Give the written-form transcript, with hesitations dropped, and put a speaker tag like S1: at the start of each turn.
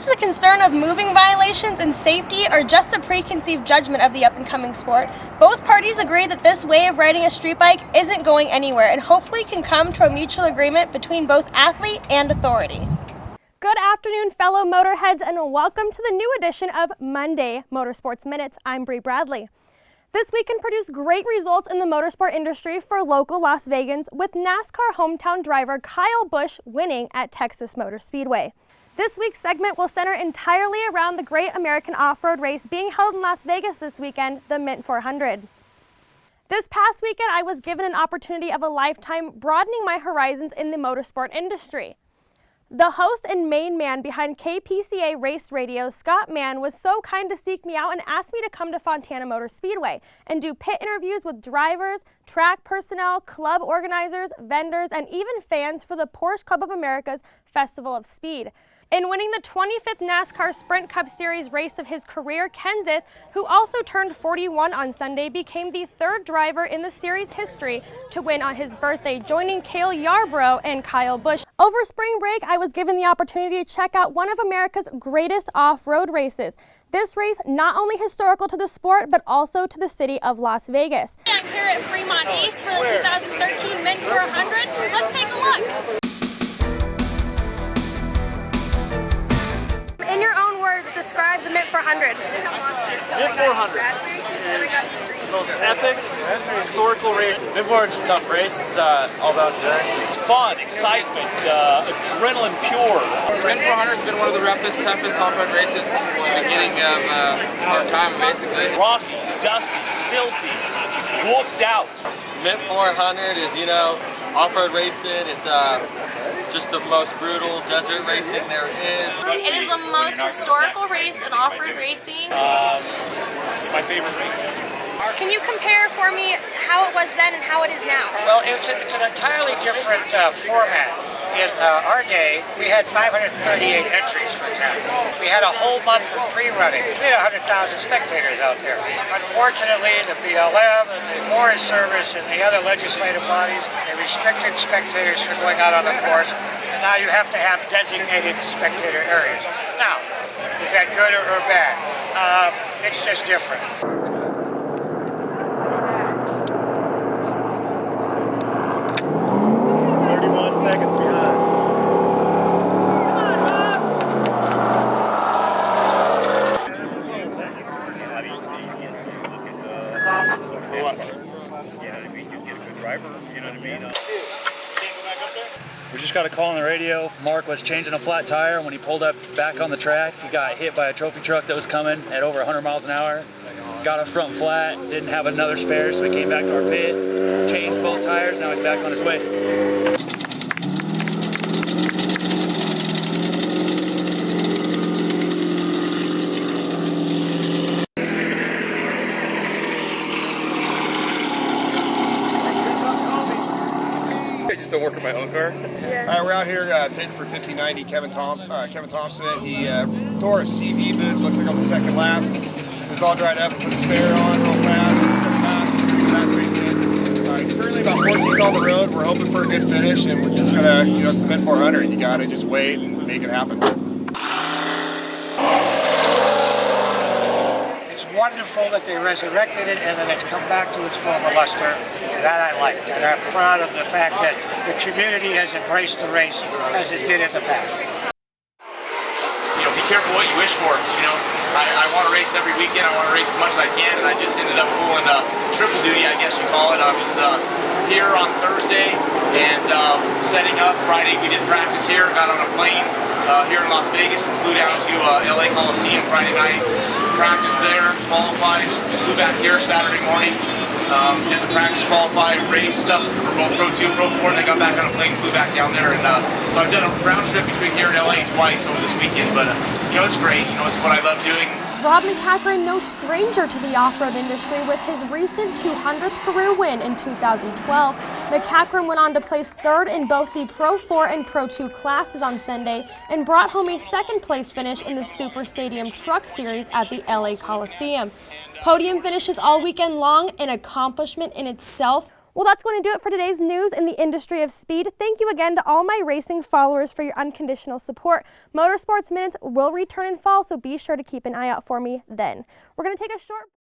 S1: this a concern of moving violations and safety or just a preconceived judgment of the up-and-coming sport? Both parties agree that this way of riding a street bike isn't going anywhere and hopefully can come to a mutual agreement between both athlete and authority. Good afternoon, fellow motorheads, and welcome to the new edition of Monday Motorsports Minutes. I'm Bree Bradley. This weekend produced great results in the motorsport industry for local Las Vegans, with NASCAR hometown driver Kyle Busch winning at Texas Motor Speedway. This week's segment will center entirely around the Great American Off-Road Race being held in Las Vegas this weekend, the Mint 400. This past weekend, I was given an opportunity of a lifetime broadening my horizons in the motorsport industry. The host and main man behind KPCA Race Radio, Scott Mann, was so kind to seek me out and asked me to come to Fontana Motor Speedway and do pit interviews with drivers, track personnel, club organizers, vendors, and even fans for the Porsche Club of America's Festival of Speed. In winning the 25th NASCAR Sprint Cup Series race of his career, Kenseth, who also turned 41 on Sunday, became the third driver in the series history to win on his birthday, joining Cale Yarborough and Kyle Busch. Over spring break, I was given the opportunity to check out one of America's greatest off-road races. This race not only historical to the sport, but also to the city of Las Vegas. I'm here at Fremont East for the 2013 Mint 400. Let's take a look. In your own words, describe the Mint 400.
S2: Mint 400 is the most epic, historical race. Mint 400 is a tough race. It's all about endurance. It's fun, excitement, adrenaline pure.
S3: Mint 400 has been one of the roughest, toughest off-road races since the beginning of our time, basically.
S2: Rocky, dusty, silty, whooped out.
S3: Mint 400 is, off-road racing. It's just the most brutal desert racing there is.
S1: It is the most historical race in off-road racing.
S2: It's my favorite race.
S1: Can you compare for me how it was then and how it is now?
S4: Well, it's an entirely different format. In our day, we had 538 entries, for example. We had a whole month of pre-running. We had 100,000 spectators out there. Unfortunately, the BLM and the Forest Service and the other legislative bodies, they restricted spectators from going out on the course, and now you have to have designated spectator areas. Now, is that good or bad? It's just different.
S2: 31 seconds behind. We just got a call on the radio. Mark was changing a flat tire. When he pulled up back on the track, he got hit by a trophy truck that was coming at over 100 miles an hour. Got a front flat, didn't have another spare, so he came back to our pit, changed both tires, now he's back on his way.
S5: I just don't work on my own car. Yeah. All right, we're out here pitting for 1590. Kevin Thompson. He tore a CV boot. Looks like on the second lap. It was all dried up. Put a spare on real fast. He's currently about 14th on the road. We're hoping for a good finish, and we're just gonna, it's the Mint 400. You gotta just wait and make it happen.
S4: It's wonderful that they resurrected it and then it's come back to its former luster. That I like, and I'm proud of the fact that the community has embraced the race as it did in the past.
S6: Be careful what you wish for. I want to race every weekend. I want to race as much as I can, and I just ended up pulling triple duty, I guess you call it. I was here on Thursday and setting up. Friday we did practice here, got on a plane here in Las Vegas and flew down to LA Coliseum Friday night. Practiced there, qualified, flew back here Saturday morning. Did the practice, qualified, race stuff for both Pro 2 and Pro 4, and then got back on a plane and flew back down there. And so I've done a round trip between here and LA twice over this weekend, but it's great. It's what I love doing.
S1: Rob McCackran, no stranger to the off-road industry, with his recent 200th career win in 2012. McCackran went on to place third in both the Pro 4 and Pro 2 classes on Sunday and brought home a second-place finish in the Super Stadium Truck Series at the LA Coliseum. Podium finishes all weekend long, an accomplishment in itself. Well, that's going to do it for today's news in the industry of speed. Thank you again to all my racing followers for your unconditional support. Motorsports Minutes will return in fall, so be sure to keep an eye out for me then. We're going to take a short break.